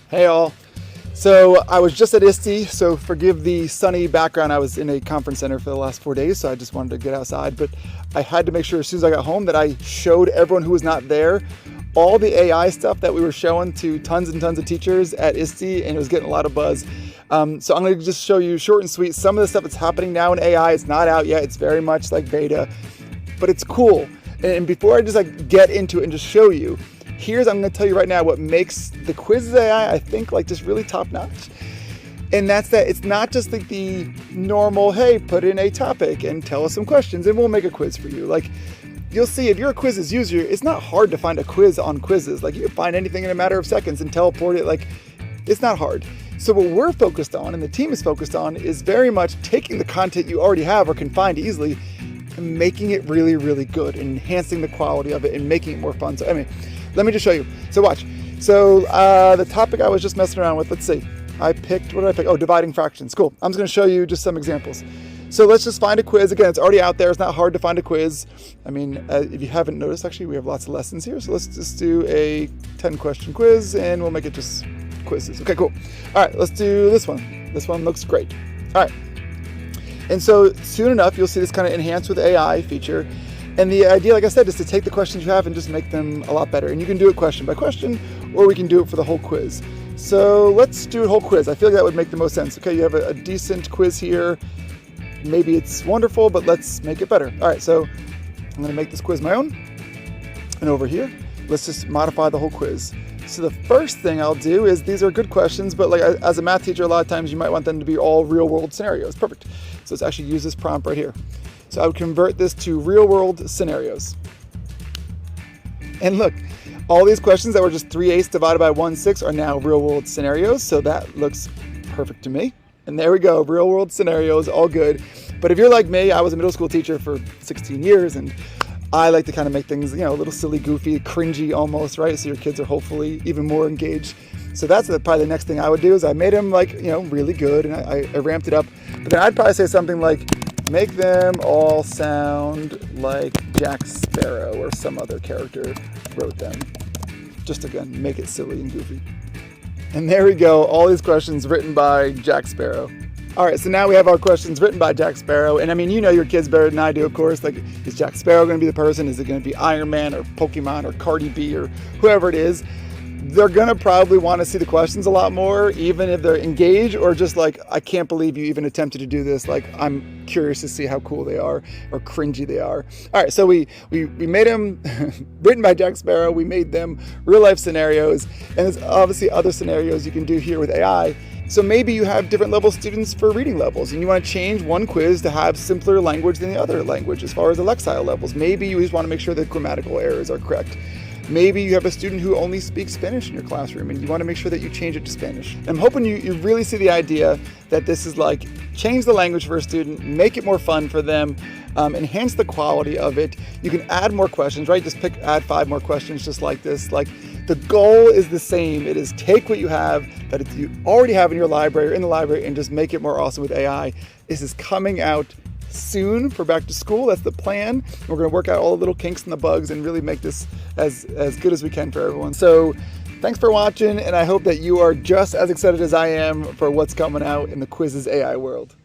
Hey all. So I was just at ISTE, so forgive the sunny background. I was in a conference center for the last 4 days, so I just wanted to get outside. But I had to make sure as soon as I got home that I showed everyone who was not there all the AI stuff that we were showing to tons and tons of teachers at ISTE, and it was getting a lot of buzz. So I'm going to just show you short and sweet some of the stuff that's happening now in AI. It's not out yet. It's very much like beta, but it's cool. And before I just get into it and just show you, I'm going to tell you right now what makes the Quizizz AI, I think, just really top notch. And that's that it's not just the normal, hey, put in a topic and tell us some questions and we'll make a quiz for you. You'll see if you're a Quizizz user, it's not hard to find a quiz on Quizizz. You can find anything in a matter of seconds and teleport it. It's not hard. So what we're focused on and the team is focused on is very much taking the content you already have or can find easily and making it really, really good and enhancing the quality of it and making it more fun. So, let me just show you. So watch. So the topic I was just messing around with, let's see. I picked, what did I pick? Oh, dividing fractions. Cool. I'm just going to show you just some examples. So let's just find a quiz. Again, it's already out there. It's not hard to find a quiz. If you haven't noticed, actually, we have lots of lessons here. So let's just do a 10-question quiz, and we'll make it just quizzes. Okay, cool. All right, let's do this one. This one looks great. All right. And so soon enough, you'll see this kind of enhanced with AI feature. And the idea, like I said, is to take the questions you have and just make them a lot better. And you can do it question by question, or we can do it for the whole quiz. So let's do a whole quiz. I feel like that would make the most sense. Okay, you have a decent quiz here. Maybe it's wonderful, but let's make it better. All right, so I'm going to make this quiz my own. And over here, let's just modify the whole quiz. So the first thing I'll do is, these are good questions, but as a math teacher, a lot of times you might want them to be all real world scenarios. Perfect. So let's actually use this prompt right here. So I would convert this to real world scenarios. And look, all these questions that were just 3/8 divided by 1/6 are now real world scenarios. So that looks perfect to me. And there we go, real world scenarios, all good. But if you're like me, I was a middle school teacher for 16 years and I like to kind of make things, a little silly, goofy, cringy almost, right? So your kids are hopefully even more engaged. So that's probably the next thing I would do is I made them really good and I ramped it up. But then I'd probably say something like, make them all sound like Jack Sparrow or some other character wrote them. Just again, make it silly and goofy. And there we go, all these questions written by Jack Sparrow. All right, so now we have our questions written by Jack Sparrow. And you know your kids better than I do, of course. Is Jack Sparrow going to be the person? Is it going to be Iron Man or Pokemon or Cardi B or whoever it is? They're going to probably want to see the questions a lot more, even if they're engaged or just I can't believe you even attempted to do this. I'm curious to see how cool they are or cringy they are. All right, so we made them written by Jack Sparrow. We made them real life scenarios. And there's obviously other scenarios you can do here with AI. So maybe you have different level students for reading levels and you want to change one quiz to have simpler language than the other language as far as the lexile levels. Maybe you just want to make sure that grammatical errors are correct. Maybe you have a student who only speaks Spanish in your classroom and you want to make sure that you change it to Spanish. And I'm hoping you really see the idea that this is change the language for a student, make it more fun for them, enhance the quality of it. You can add more questions, right? Just add 5 more questions just like this. The goal is the same. It is take what you have that you already have in your library or in the library and just make it more awesome with AI. This is coming out soon for back to school. That's the plan. We're going to work out all the little kinks and the bugs and really make this as good as we can for everyone. So thanks for watching, and I hope that you are just as excited as I am for what's coming out in the Quizizz AI world.